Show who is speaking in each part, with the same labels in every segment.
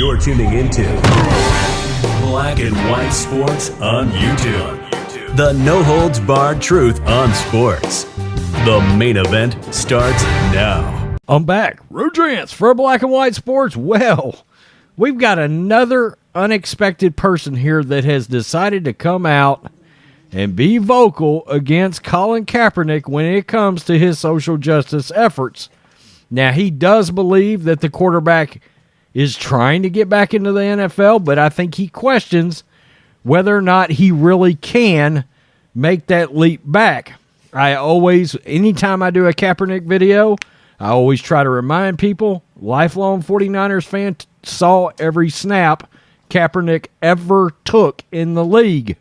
Speaker 1: You're tuning into Black and White Sports on YouTube. The no-holds-barred truth on sports. The main event starts now.
Speaker 2: I'm back. Rodrance for Black and White Sports. Well, we've got another unexpected person here that has decided to come out and be vocal against Colin Kaepernick when it comes to his social justice efforts. Now, he does believe that the quarterback is trying to get back into the NFL, but I think he questions whether or not he really can make that leap back. Anytime I do a Kaepernick video, I always try to remind people, lifelong 49ers fan, saw every snap Kaepernick ever took in the league.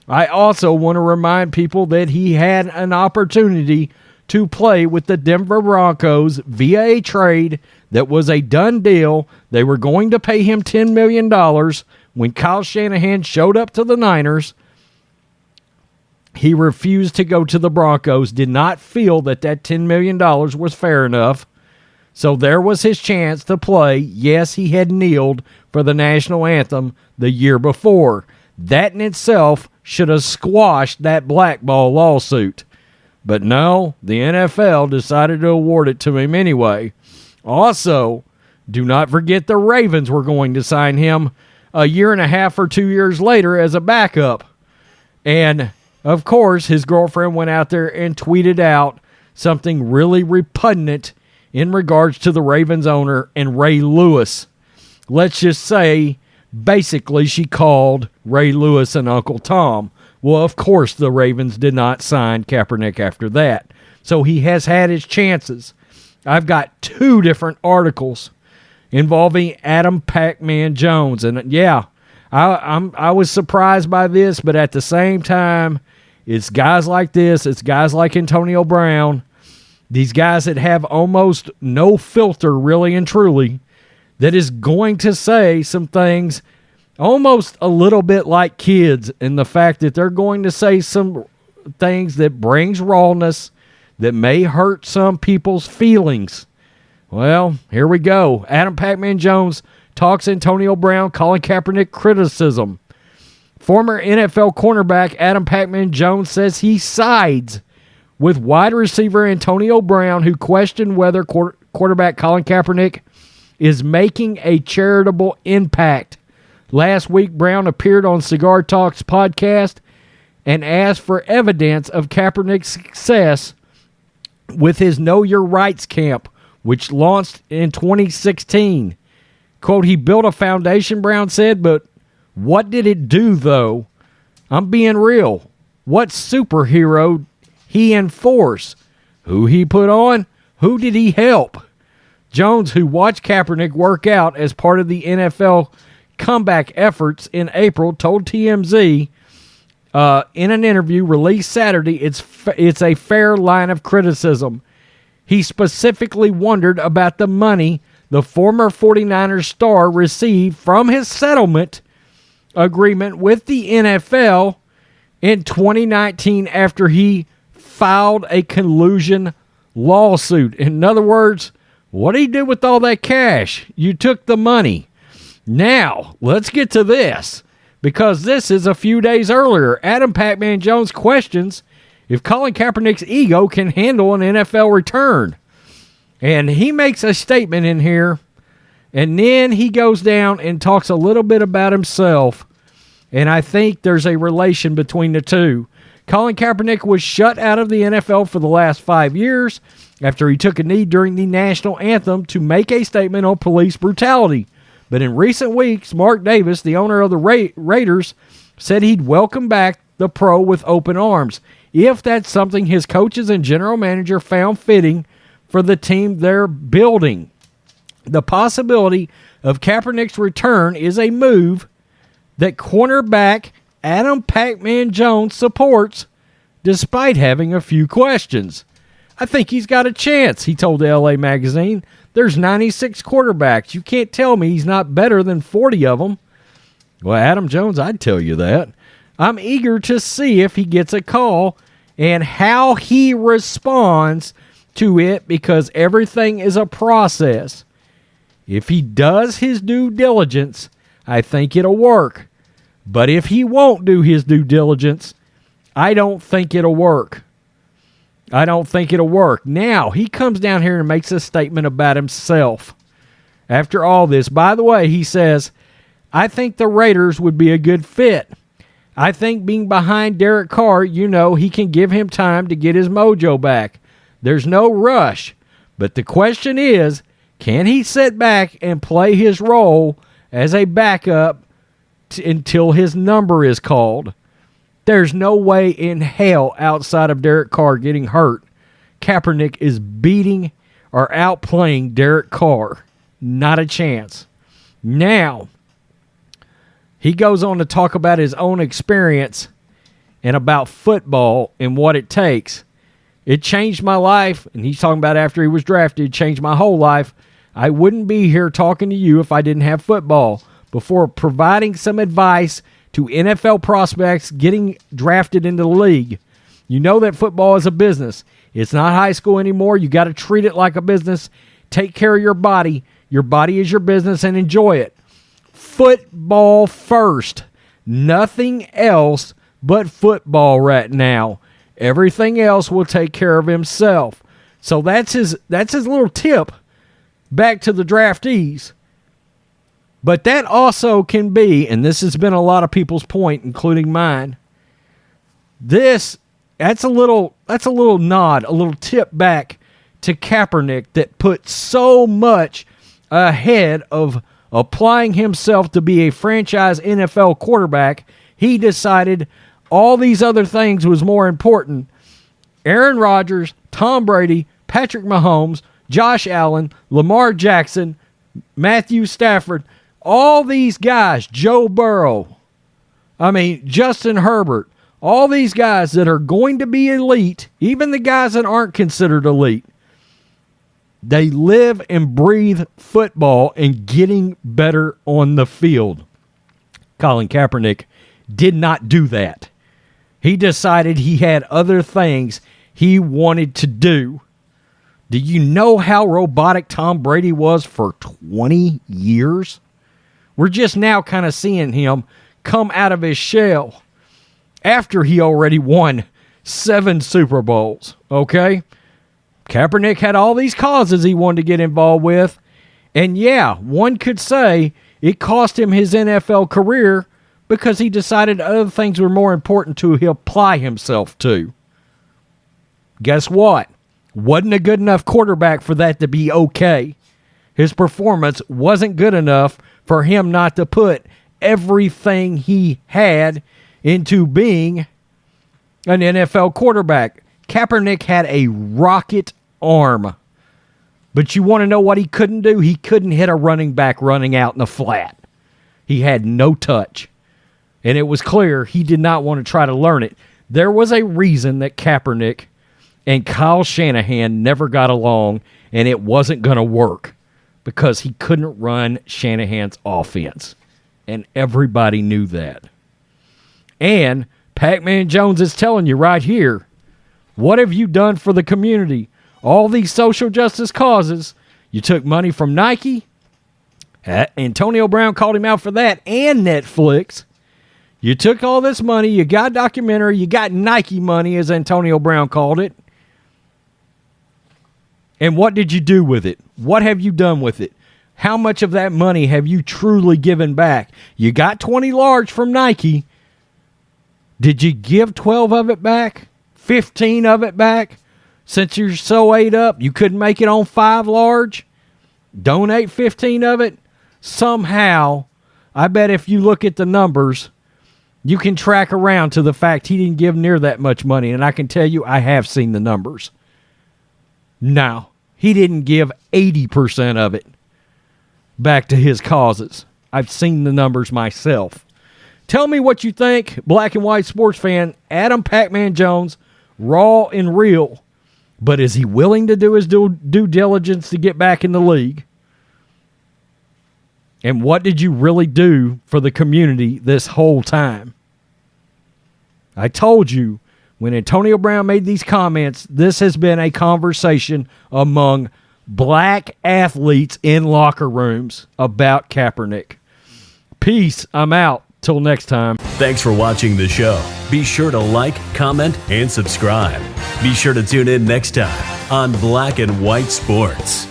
Speaker 2: I also want to remind people that he had an opportunity to play with the Denver Broncos via a trade that was a done deal. They were going to pay him $10 million. When Kyle Shanahan showed up to the Niners, he refused to go to the Broncos, did not feel that $10 million was fair enough. So there was his chance to play. Yes, he had kneeled for the National Anthem the year before. That in itself should have squashed that blackball lawsuit. But no, the NFL decided to award it to him anyway. Also, do not forget the Ravens were going to sign him a year and a half or 2 years later as a backup. And, of course, his girlfriend went out there and tweeted out something really repugnant in regards to the Ravens owner and Ray Lewis. Let's just say, basically, she called Ray Lewis and Uncle Tom. Well, of course, the Ravens did not sign Kaepernick after that. So he has had his chances. I've got 2 different articles involving Adam Pacman Jones. And yeah, I was surprised by this, but at the same time, it's guys like this, it's guys like Antonio Brown, these guys that have almost no filter, really and truly, that is going to say some things almost a little bit like kids, in the fact that they're going to say some things that brings rawness that may hurt some people's feelings. Well, here we go. Adam Pacman Jones talks Antonio Brown, Colin Kaepernick criticism. Former NFL cornerback Adam Pacman Jones says he sides with wide receiver Antonio Brown, who questioned whether quarterback Colin Kaepernick is making a charitable impact. Last week, Brown appeared on Cigar Talks podcast and asked for evidence of Kaepernick's success with his Know Your Rights camp, which launched in 2016. Quote, he built a foundation, Brown said, but what did it do, though? I'm being real. What superhero he enforce? Who he put on? Who did he help? Jones, who watched Kaepernick work out as part of the NFL comeback efforts in April, told TMZ in an interview released Saturday it's a fair line of criticism. He specifically wondered about the money the former 49ers star received from his settlement agreement with the NFL in 2019 after he filed a collusion lawsuit. In other words, what did he do with all that cash? You took the money. Now, let's get to this, because this is a few days earlier. Adam Pacman Jones questions if Colin Kaepernick's ego can handle an NFL return. And he makes a statement in here, and then he goes down and talks a little bit about himself, and I think there's a relation between the two. Colin Kaepernick was shut out of the NFL for the last 5 years after he took a knee during the National Anthem to make a statement on police brutality. But in recent weeks, Mark Davis, the owner of the Raiders, said he'd welcome back the pro with open arms if that's something his coaches and general manager found fitting for the team they're building. The possibility of Kaepernick's return is a move that cornerback Adam Pacman Jones supports, despite having a few questions. I think he's got a chance, he told the LA Magazine. There's 96 quarterbacks. You can't tell me he's not better than 40 of them. Well, Adam Jones, I'd tell you that. I'm eager to see if he gets a call and how he responds to it, because everything is a process. If he does his due diligence, I think it'll work. But if he won't do his due diligence, I don't think it'll work. I don't think it'll work. Now, he comes down here and makes a statement about himself. After all this, by the way, he says, I think the Raiders would be a good fit. I think being behind Derek Carr, he can give him time to get his mojo back. There's no rush. But the question is, can he sit back and play his role as a backup until his number is called? There's no way in hell outside of Derek Carr getting hurt, Kaepernick is beating or outplaying Derek Carr. Not a chance. Now, he goes on to talk about his own experience and about football and what it takes. It changed my life, and he's talking about after he was drafted, it changed my whole life. I wouldn't be here talking to you if I didn't have football. Before providing some advice to NFL prospects getting drafted into the league, you know that football is a business. It's not high school anymore. You got to treat it like a business. Take care of your body. Your body is your business, and enjoy it. Football first. Nothing else but football right now. Everything else will take care of himself. So that's his little tip back to the draftees. But that also can be, and this has been a lot of people's point, including mine, that's a little nod, a little tip back to Kaepernick that put so much ahead of applying himself to be a franchise NFL quarterback. He decided all these other things was more important. Aaron Rodgers, Tom Brady, Patrick Mahomes, Josh Allen, Lamar Jackson, Matthew Stafford, all these guys, Joe Burrow, Justin Herbert, all these guys that are going to be elite, even the guys that aren't considered elite, they live and breathe football and getting better on the field. Colin Kaepernick did not do that. He decided he had other things he wanted to do. Do you know how robotic Tom Brady was for 20 years? We're just now kind of seeing him come out of his shell after he already won 7 Super Bowls, okay? Kaepernick had all these causes he wanted to get involved with, and yeah, one could say it cost him his NFL career because he decided other things were more important to apply himself to. Guess what? Wasn't a good enough quarterback for that to be okay. His performance wasn't good enough for him not to put everything he had into being an NFL quarterback. Kaepernick had a rocket arm. But you want to know what he couldn't do? He couldn't hit a running back running out in the flat. He had no touch. And it was clear he did not want to try to learn it. There was a reason that Kaepernick and Kyle Shanahan never got along, and it wasn't going to work because he couldn't run Shanahan's offense. And everybody knew that. And Pacman Jones is telling you right here, what have you done for the community? All these social justice causes. You took money from Nike. Antonio Brown called him out for that, and Netflix. You took all this money. You got documentary. You got Nike money, as Antonio Brown called it. And what did you do with it? What have you done with it? How much of that money have you truly given back? You got 20 large from Nike. Did you give 12 of it back? 15 of it back? Since you're so ate up, you couldn't make it on 5 large? Donate 15 of it? Somehow, I bet if you look at the numbers, you can track around to the fact he didn't give near that much money. And I can tell you, I have seen the numbers. No, he didn't give 80% of it back to his causes. I've seen the numbers myself. Tell me what you think, black and white sports fan. Adam Pacman Jones, raw and real. But is he willing to do his due diligence to get back in the league? And what did you really do for the community this whole time? I told you, when Antonio Brown made these comments, this has been a conversation among black athletes in locker rooms about Kaepernick. Peace. I'm out. Till next time.
Speaker 1: Thanks for watching the show. Be sure to like, comment, and subscribe. Be sure to tune in next time on Black and White Sports.